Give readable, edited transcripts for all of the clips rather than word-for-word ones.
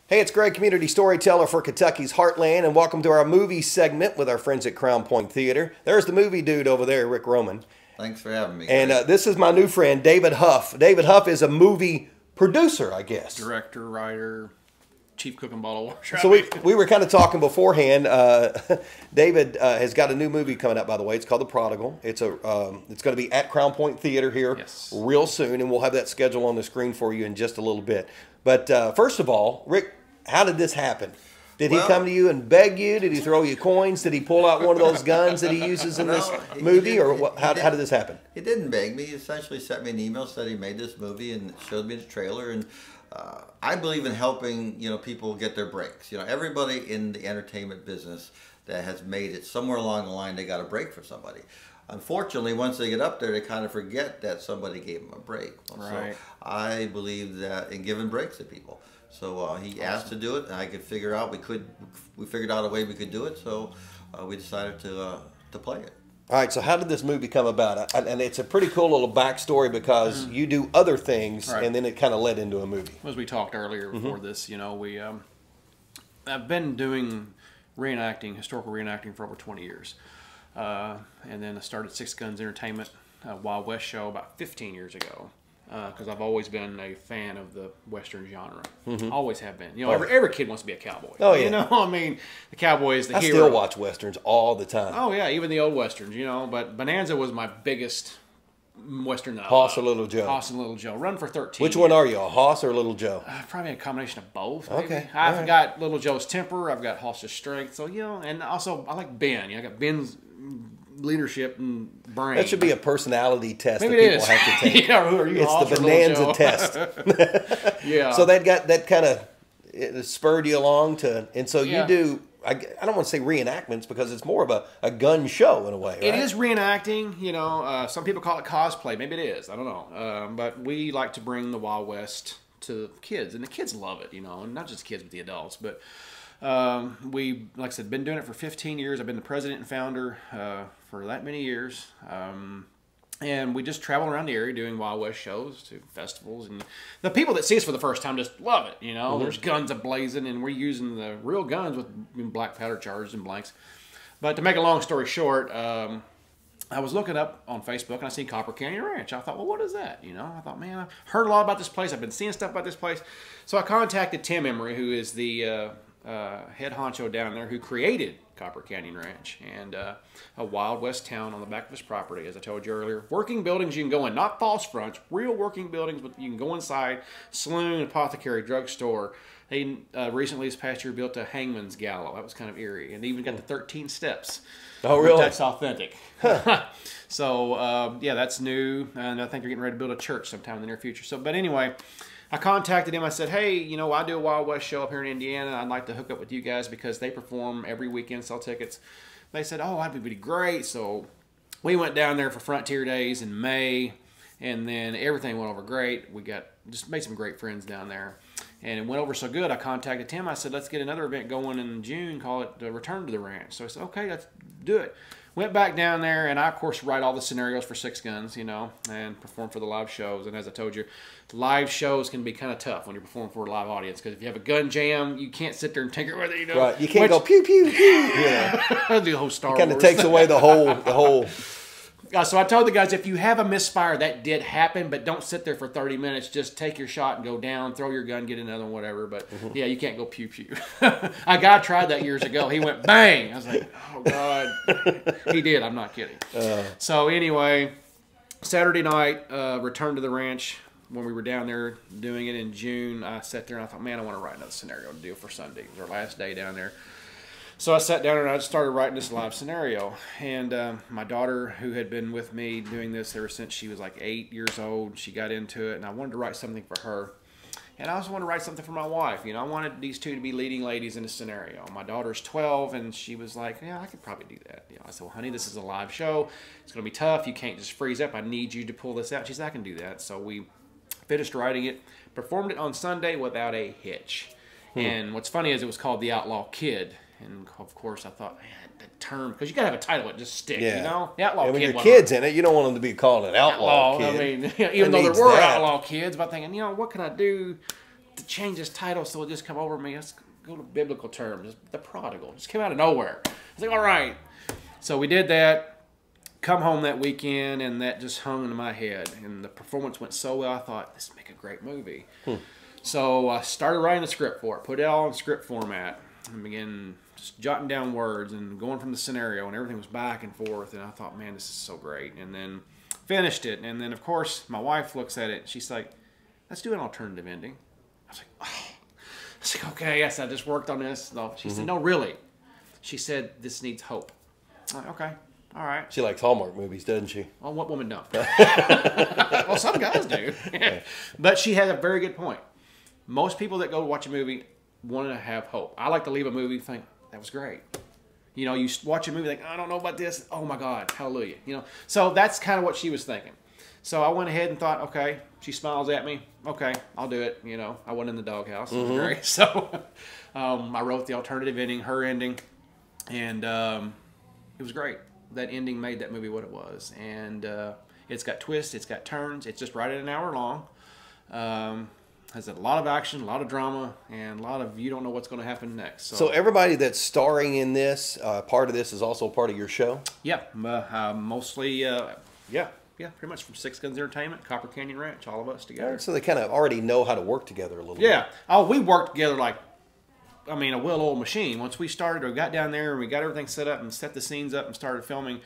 Hey, it's Greg, community storyteller for Kentucky's Heartland, and welcome to our movie segment with our friends at Crowne Pointe Theater. There's the movie dude over there, Rick Roman. Thanks for having me. And this is my new friend, David Huff. David Huff is a movie producer, I guess. Director, writer, chief cook and bottle washer. So we were kind of talking beforehand. David has got a new movie coming out, by the way. It's called The Prodigal. It's going to be at Crowne Pointe Theater here real soon, and we'll have that schedule on the screen for you in just a little bit. But first of all, Rick, how did this happen? Did he come to you and beg you? Did he throw you coins? Did he pull out one of those guns that he uses in this movie? Or what, how did this happen? He didn't beg me. He essentially sent me an email, said he made this movie and showed me the trailer. And I believe in helping people get their breaks. Everybody in the entertainment business that has made it somewhere along the line, they got a break for somebody. Unfortunately, once they get up there, they kind of forget that somebody gave them a break. Right. So I believe that in giving breaks to people. So he asked to do it, and I could figure out we figured out a way we could do it. So we decided to play it. All right. So how did this movie come about? And it's a pretty cool little backstory because you do other things, and then it kind of led into a movie. As we talked earlier before this, I've been doing historical reenacting for over 20 years, and then I started Six Guns Entertainment, Wild West show about 15 years ago. Because I've always been a fan of the Western genre. Always have been. Every kid wants to be a cowboy. Oh, yeah. The cowboy is the hero. I still watch Westerns all the time. Oh, yeah, even the old Westerns, But Bonanza was my biggest Western that I Hoss or loved. Little Joe? Hoss and Little Joe. Run for 13. Which one are you, a Hoss or Little Joe? Probably a combination of both, maybe. Okay. I've got Little Joe's temper. I've got Hoss's strength. So, and also I like Ben. I got Ben's leadership and brain. That should be a personality test Maybe that people have to take. Yeah, who are you? It's the Bonanza test. Yeah. So that kind of spurred you along to, and so you do. I don't want to say reenactments because it's more of a gun show in a way. Right? It is reenacting. Some people call it cosplay. Maybe it is. I don't know. But we like to bring the Wild West to kids, and the kids love it. And not just kids, but the adults. But we, like I said, been doing it for 15 years. I've been the president and founder for that many years. And we just travel around the area doing Wild West shows to festivals. And the people that see us for the first time just love it, There's guns a-blazing, and we're using the real guns with black powder charges and blanks. But to make a long story short, I was looking up on Facebook, and I seen Copper Canyon Ranch. I thought, well, what is that? I thought, man, I've heard a lot about this place. I've been seeing stuff about this place. So I contacted Tim Emery, who is the head honcho down there, who created Copper Canyon Ranch, and a Wild West town on the back of his property, as I told you earlier. Working buildings you can go in, not false fronts, real working buildings, but you can go inside. Saloon, apothecary, drugstore. They recently, this past year, built a hangman's gallows. That was kind of eerie, and they even got the 13 steps. Oh, really? That's authentic. So, yeah, that's new, and I think they're getting ready to build a church sometime in the near future. So, but anyway, I contacted him. I said, hey, I do a Wild West show up here in Indiana. I'd like to hook up with you guys because they perform every weekend, sell tickets. They said, oh, that'd be great. So we went down there for Frontier Days in May, and then everything went over great. We just made some great friends down there, and it went over so good. I contacted Tim. I said, let's get another event going in June, call it Return to the Ranch. So I said, okay, let's do it. Went back down there, and I, of course, write all the scenarios for Six Guns, and perform for the live shows. And as I told you, live shows can be kind of tough when you're performing for a live audience because if you have a gun jam, you can't sit there and tinker with it, Right, you can't go pew, pew, pew. Yeah. The whole Star Wars. It kind of takes away the whole. So I told the guys, if you have a misfire, that did happen, but don't sit there for 30 minutes. Just take your shot and go down, throw your gun, get another one, whatever. But, yeah, you can't go pew-pew. A guy tried that years ago. He went bang. I was like, oh, God. He did. I'm not kidding. So, anyway, Saturday night, returned to the ranch. When we were down there doing it in June, I sat there and I thought, man, I want to write another scenario to do for Sunday. It was our last day down there. So I sat down and I just started writing this live scenario. And my daughter, who had been with me doing this ever since she was like 8 years old, she got into it, and I wanted to write something for her. And I also wanted to write something for my wife. I wanted these two to be leading ladies in a scenario. My daughter's 12, and she was like, yeah, I could probably do that. I said, well, honey, this is a live show. It's going to be tough. You can't just freeze up. I need you to pull this out. She said, I can do that. So we finished writing it, performed it on Sunday without a hitch. And what's funny is it was called The Outlaw Kid. And, of course, I thought, man, the term, because you got to have a title that just sticks, The Outlaw Kid. When your kid's in it, you don't want them to be called an outlaw kid. I mean, even though there were outlaw kids, but I'm thinking, what can I do to change this title so it just come over me. Let's go to biblical terms. The Prodigal. Just came out of nowhere. I was like, all right. So we did that. Come home that weekend, and that just hung in my head. And the performance went so well, I thought, this would make a great movie. So I started writing a script for it, put it all in script format, and began just jotting down words and going from the scenario, and everything was back and forth. And I thought, man, this is so great. And then finished it. And then, of course, my wife looks at it, and she's like, let's do an alternative ending. I was like, oh. I was like, okay, yes, I just worked on this. No. She said, no, really. She said, this needs hope. I'm like, okay, all right. She likes Hallmark movies, doesn't she? Well, what woman don't? Well, some guys do. But she had a very good point. Most people that go watch a movie want to have hope. I like to leave a movie and think, that was great. You know, you watch a movie like, I don't know about this. Oh, my God, hallelujah. You know, so that's kind of what she was thinking. So I went ahead and thought, okay, she smiles at me. Okay, I'll do it. You know, I wasn't in the doghouse. It was great. So I wrote the alternative ending, her ending, and it was great. That ending made that movie what it was. And it's got twists, it's got turns. It's just right at an hour long. Has a lot of action, a lot of drama, and a lot of you don't know what's going to happen next. So everybody that's starring in this, part of this is also part of your show? Yeah, mostly, yeah, pretty much from Six Guns Entertainment, Copper Canyon Ranch, all of us together. So they kind of already know how to work together a little bit. Yeah. Oh, we worked together like, I mean, a well-oiled machine. Once we started or got down there and we got everything set up and set the scenes up and started filming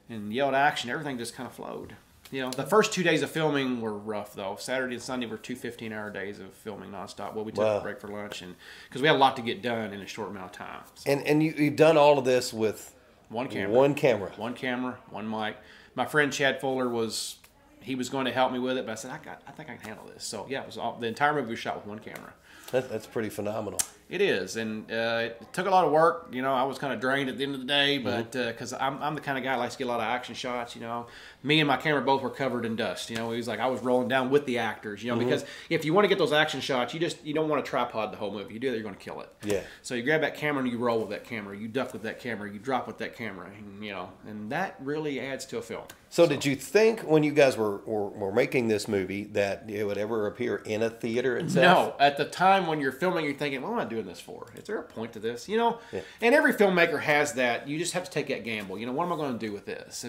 and yelled action, everything just kind of flowed. You know, the first 2 days of filming were rough, though. Saturday and Sunday were 2 15-hour days of filming nonstop. Well, we took a break for lunch and because we had a lot to get done in a short amount of time. So. And you've done all of this with one camera. One camera. One camera, one mic. My friend Chad Fuller was going to help me with it, but I said, I think I can handle this. So, yeah, it was the entire movie was shot with one camera. That's pretty phenomenal. It is, and it took a lot of work. You know, I was kind of drained at the end of the day, but because I'm the kind of guy that likes to get a lot of action shots. You know, me and my camera both were covered in dust. You know, it was like I was rolling down with the actors. You know, because if you want to get those action shots, you don't want to tripod the whole movie. You do that, you're going to kill it. Yeah. So you grab that camera and you roll with that camera. You duck with that camera. You drop with that camera. And, you know, and that really adds to a film. So did you think when you guys were making this movie that it would ever appear in a theater itself? No. At the time when you're filming, you're thinking, what am I doing this for? Is there a point to this? You know? Yeah. And every filmmaker has that. You just have to take that gamble. You know, what am I going to do with this?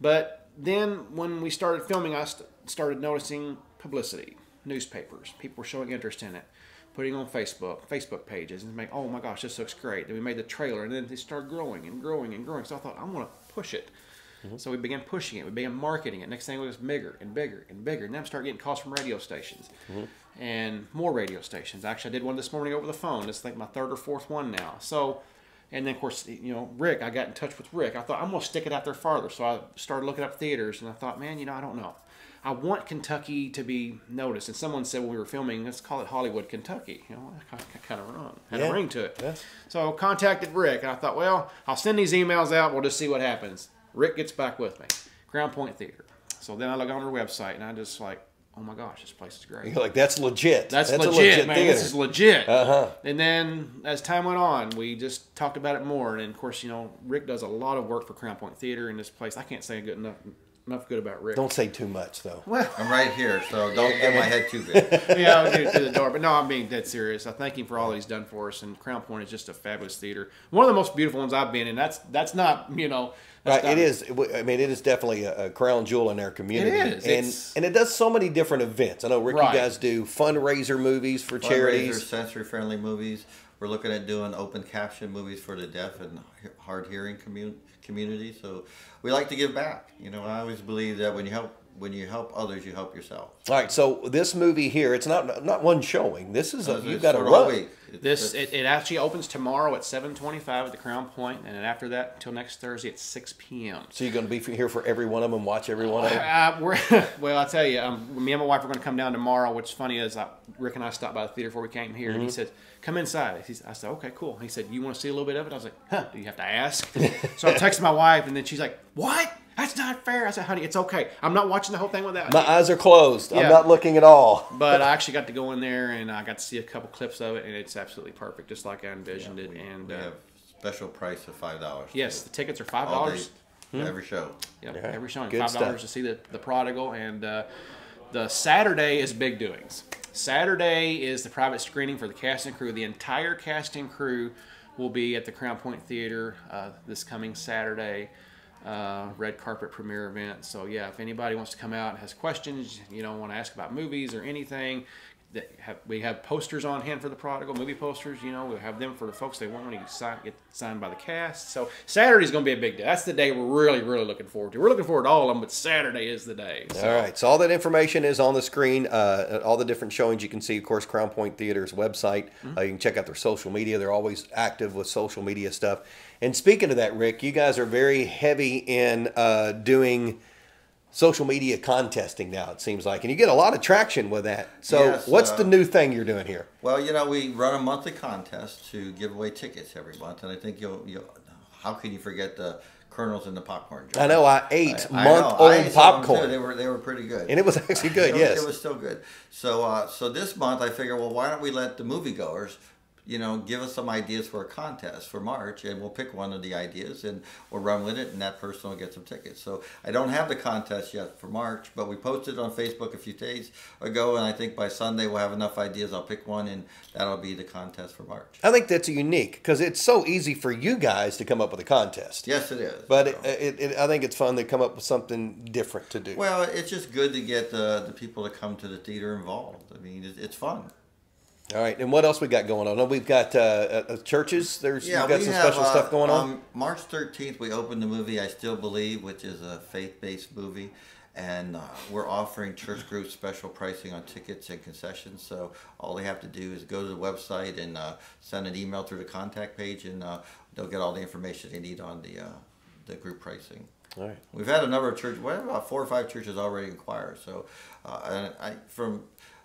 But then when we started filming, I started noticing publicity, newspapers. People were showing interest in it, putting it on Facebook pages, and make, oh my gosh, this looks great. Then we made the trailer, and then it started growing and growing and growing. So I thought, I want to push it. So we began pushing it. We began marketing it. Next thing it was bigger and bigger and bigger. And then I started getting calls from radio stations and more radio stations. Actually, I did one this morning over the phone. It's like my third or fourth one now. So, and then of course, you know, Rick, I got in touch with Rick. I thought, I'm going to stick it out there farther. So I started looking up theaters and I thought, man, you know, I don't know. I want Kentucky to be noticed. And someone said when we were filming, let's call it Hollywood, Kentucky. You know, kind of wrong. Had a ring to it. Yeah. So I contacted Rick and I thought, well, I'll send these emails out. We'll just see what happens. Rick gets back with me. Crowne Pointe Theater. So then I look on their website and I just like, oh my gosh, this place is great. You're like, that's legit. That's legit, man. Theater. This is legit. And then as time went on, we just talked about it more. And of course, you know, Rick does a lot of work for Crowne Pointe Theater in this place. I can't say enough good about Rick. Don't say too much, though. Well, I'm right here, so don't get my head too big. Yeah, I'll get it to the door. But no, I'm being dead serious. I thank him for all that he's done for us. And Crowne Pointe is just a fabulous theater. One of the most beautiful ones I've been in. That's not, you know. Right, it is. I mean, it is definitely a crown jewel in our community. It is. And it does so many different events. I know, Rick, you guys do fundraiser movies for charities. Sensory-friendly movies. We're looking at doing open caption movies for the deaf and hard hearing community. So we like to give back. You know, I always believe that when you help others, you help yourself. All right, so this movie here, it's not one showing. This is you've got a run. It actually opens tomorrow at 7:25 at the Crowne Pointe, and then after that until next Thursday at 6 p.m. So you're going to be here for every one of them, watch every one of them? Well, I'll tell you, me and my wife are going to come down tomorrow. What's funny is Rick and I stopped by the theater before we came here, and he said, come inside. I said, okay, cool. He said, you want to see a little bit of it? I was like, huh, do you have to ask? So I texted my wife, and then she's like, what? That's not fair. I said, honey, it's okay. I'm not watching the whole thing without you. My eyes are closed. Yeah. I'm not looking at all. But I actually got to go in there, and I got to see a couple clips of it, and it's absolutely perfect, just like I envisioned it. And we have special price of $5. Yes, the tickets are $5. Every show. Yep, every showing. $5 to see the Prodigal. And the Saturday is big doings. Saturday is the private screening for the cast and crew. The entire cast and crew will be at the Crowne Pointe Theater this coming Saturday. Red carpet premiere event. So yeah, if anybody wants to come out and has questions, want to ask about movies or anything, we have posters on hand for the Prodigal, movie posters. We'll have them for the folks they want to get signed by the cast. So Saturday's going to be a big day. That's the day we're really, really looking forward to. We're looking forward to all of them, but Saturday is the day. So. All right. So all that information is on the screen. All the different showings you can see, of course, Crowne Pointe Theater's website. You can check out their social media. They're always active with social media stuff. And speaking of that, Rick, you guys are very heavy in doing social media contesting now, it seems like, and you get a lot of traction with that. So yes, what's the new thing you're doing here? Well, we run a monthly contest to give away tickets every month, and I think you'll how can you forget the kernels in the popcorn jar? I know, I ate month-old popcorn. They were pretty good, and it was actually good. Yes, it was still good. So so this month I figured, well, why don't we let the moviegoers give us some ideas for a contest for March, and we'll pick one of the ideas and we'll run with it, and that person will get some tickets. So I don't have the contest yet for March, but we posted it on Facebook a few days ago, and I think by Sunday we'll have enough ideas. I'll pick one, and that'll be the contest for March. I think that's unique because it's so easy for you guys to come up with a contest. Yes, it is. But I think it's fun to come up with something different to do. Well, it's just good to get the people to come to the theater involved. I mean, it's fun. All right, and what else we got going on? We've got churches. You've got some special stuff going on. March 13th, we opened the movie I Still Believe, which is a faith-based movie, and we're offering church groups special pricing on tickets and concessions. So all they have to do is go to the website and send an email through the contact page, and they'll get all the information they need on the group pricing. All right. We've had a number of churches. We have about 4 or 5 churches already inquire. So I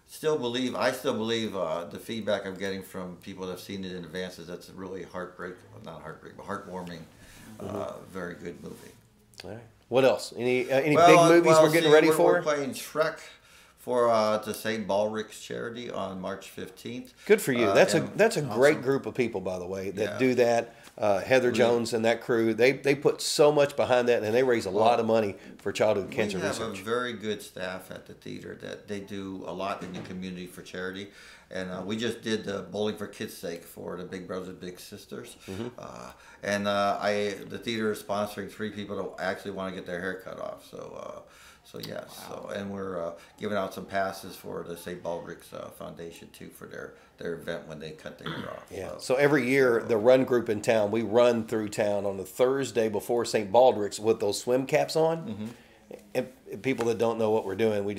still believe the feedback I'm getting from people that have seen it in advance is that's really heartwarming, very good movie. All right. What else? Any big movies we're getting ready for? We're playing Shrek for the St. Baldrick's charity on March 15th. Good for you. That's a great group of people, by the way, that do that. Heather Jones and that crew, they put so much behind that, and they raise a lot of money for childhood cancer research. We have a very good staff at the theater that they do a lot in the community for charity. And we just did the Bowling for Kids' Sake for the Big Brothers Big Sisters. And the theater is sponsoring 3 people that actually want to get their hair cut off. So yes, wow. And we're giving out some passes for the St. Baldrick's Foundation too for their event when they cut their hair off. Yeah. So every year the run group in town, we run through town on the Thursday before St. Baldrick's with those swim caps on. And people that don't know what we're doing, we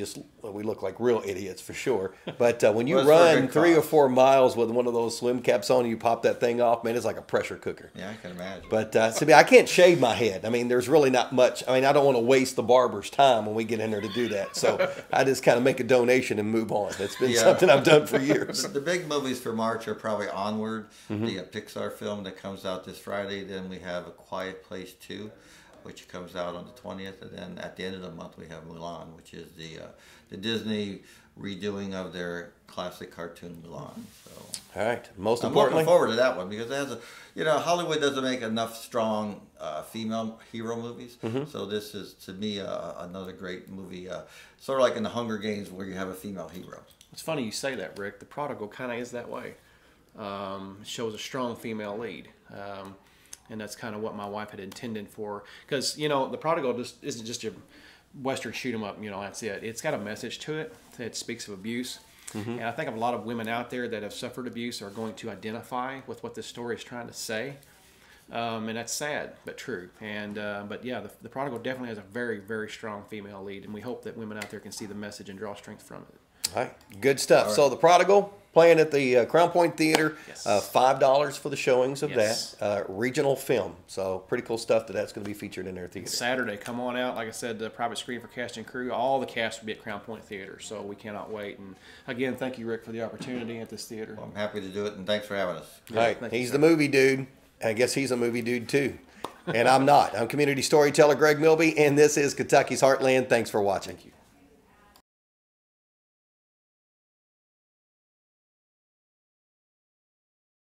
look like real idiots for sure. But when you run 3 or 4 miles with one of those swim caps on, and you pop that thing off, man, it's like a pressure cooker. Yeah, I can imagine. But I can't shave my head. I mean, there's really not much. I mean, I don't want to waste the barber's time when we get in there to do that. So I just kind of make a donation and move on. It's been something I've done for years. The big movies for March are probably Onward, the Pixar film that comes out this Friday. Then we have A Quiet Place 2. Which comes out on the 20th, and then at the end of the month we have Mulan, which is the Disney redoing of their classic cartoon Mulan. So, all right, I'm looking forward to that one because it has Hollywood doesn't make enough strong female hero movies, so this is to me another great movie, sort of like in the Hunger Games where you have a female hero. It's funny you say that, Rick. The Prodigal kind of is that way. Shows a strong female lead. And that's kind of what my wife had intended for. Because, The Prodigal just isn't just a Western shoot 'em up, that's it. It's got a message to it that speaks of abuse. And I think a lot of women out there that have suffered abuse are going to identify with what this story is trying to say. And that's sad, but true. And but yeah, the Prodigal definitely has a very, very strong female lead. And we hope that women out there can see the message and draw strength from it. All right, good stuff. So The Prodigal, playing at the Crowne Pointe Theater, yes. $5 for the showings of yes. that. Regional film, so pretty cool stuff that's going to be featured in their theater. Saturday, come on out. Like I said, the private screen for cast and crew. All the cast will be at Crowne Pointe Theater, so we cannot wait. And again, thank you, Rick, for the opportunity at this theater. Well, I'm happy to do it, and thanks for having us. All right, he's the movie dude. I guess he's a movie dude too. And I'm not. I'm community storyteller Greg Milby, and this is Kentucky's Heartland. Thanks for watching. Thank you.